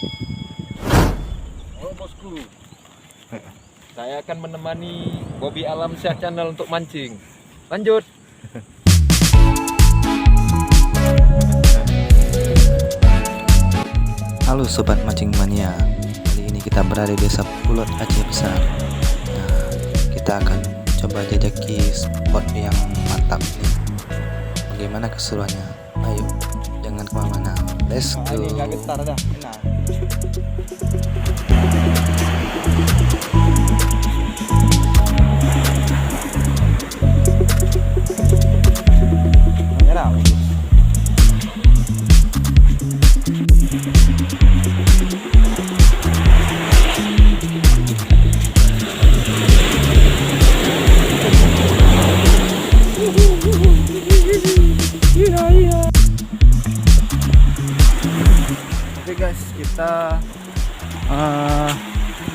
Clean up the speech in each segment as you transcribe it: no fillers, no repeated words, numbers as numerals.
Oh bosku, saya akan menemani Bobby Alamsyah Channel untuk mancing. Lanjut. Halo sobat mancing mania, kali ini kita berada di desa Pulut Aceh Besar. Nah, kita akan coba jajaki spot yang mantap nih. Bagaimana keseruannya? Ayo, jangan kemana-mana. Let's go. Oke guys, kita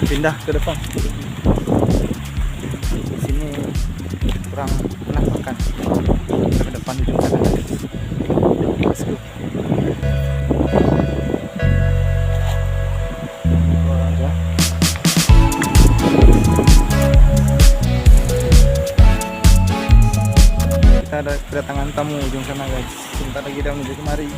pindah ke depan. Di sini kurang menakutkan. Kita ke depan ujung sana guys. Let's go. Kita ada kedatangan tamu ujung sana guys. Sebentar lagi dia menuju kemari.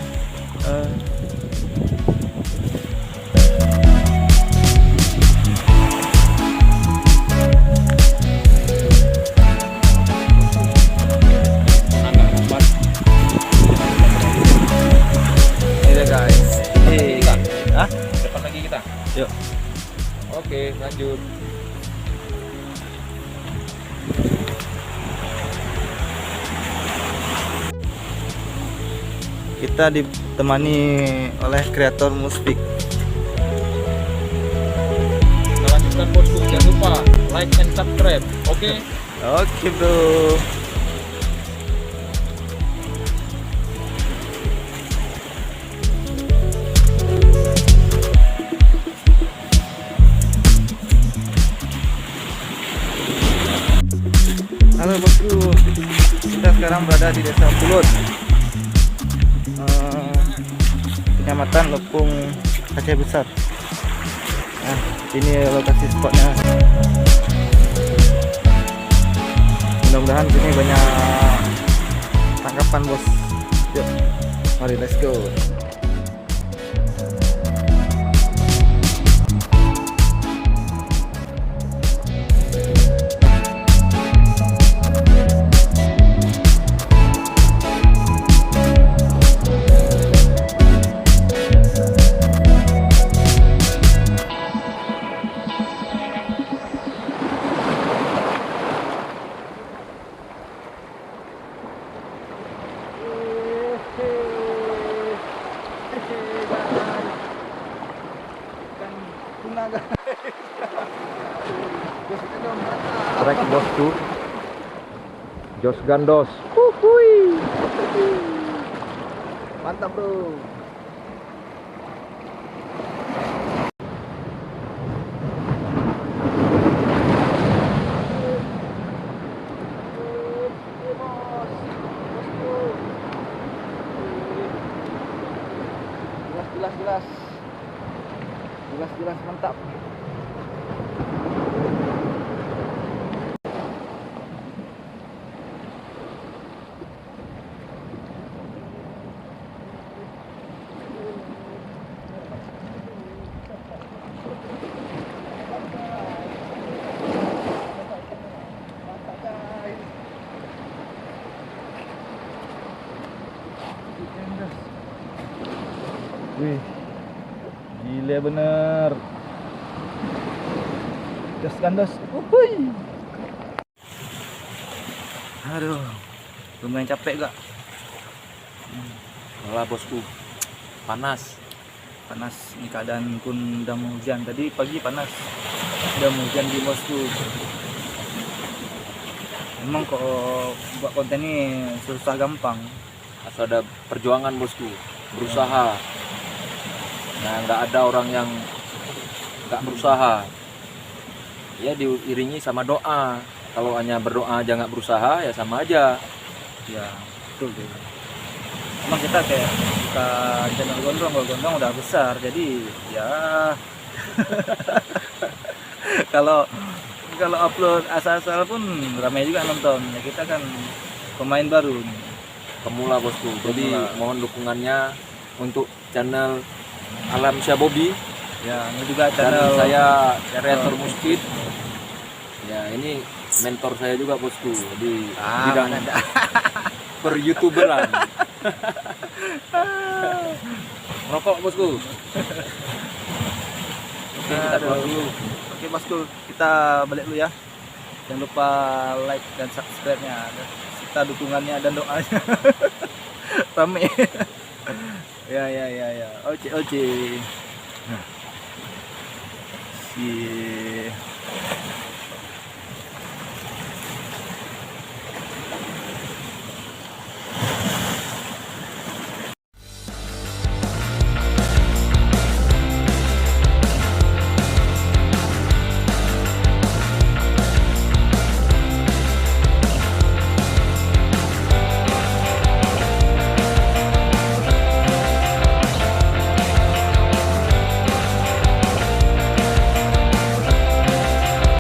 Depan lagi kita. Yuk. Oke, lanjut. Kita ditemani oleh kreator Muspik. Kita lanjutkan bosku. Jangan lupa like and subscribe. Oke. Oke bro. Halo bosku, kita sekarang berada di desa Pulut, kecamatan Lepung, Aceh Besar. Nah, ini lokasi spotnya. Mudah-mudahan sini banyak tangkapan bos. Yuk, mari let's go. Trek bosku. Jos Gandos. Mantap bro. Jelas mantap. Wih, gila bener. Jos Gandos. Aduh, lumayan capek gak? Malah bosku. Panas. Panas, ini keadaan pun udah mau hujan. Tadi pagi panas, udah mau hujan di bosku. Emang kalau buat konten ini susah gampang. Asal ada perjuangan bosku. Berusaha. Nah, nggak ada orang yang nggak berusaha. Ya diiringi sama doa. Kalau hanya berdoa aja nggak berusaha, ya sama aja. Ya, betul. Emang kita kayak buka channel gondrong, kalau gondrong udah besar, jadi ya kalau upload asal-asal pun ramai juga nonton. Ya, kita kan pemain baru nih. Pemula bosku. Jadi Pemula. mohon dukungannya untuk channel Alam Syabobi. Ya, ini juga Dan channel saya kreator Muskit. Ya, ini mentor saya juga bosku di bidang mana ada. per youtuberan. Rokok bosku. Oke, kita pulang dulu. Oke bosku, kita balik dulu ya. Jangan lupa like dan subscribe-nya, serta dukungannya dan doanya. Rame. Ya. Oke. Si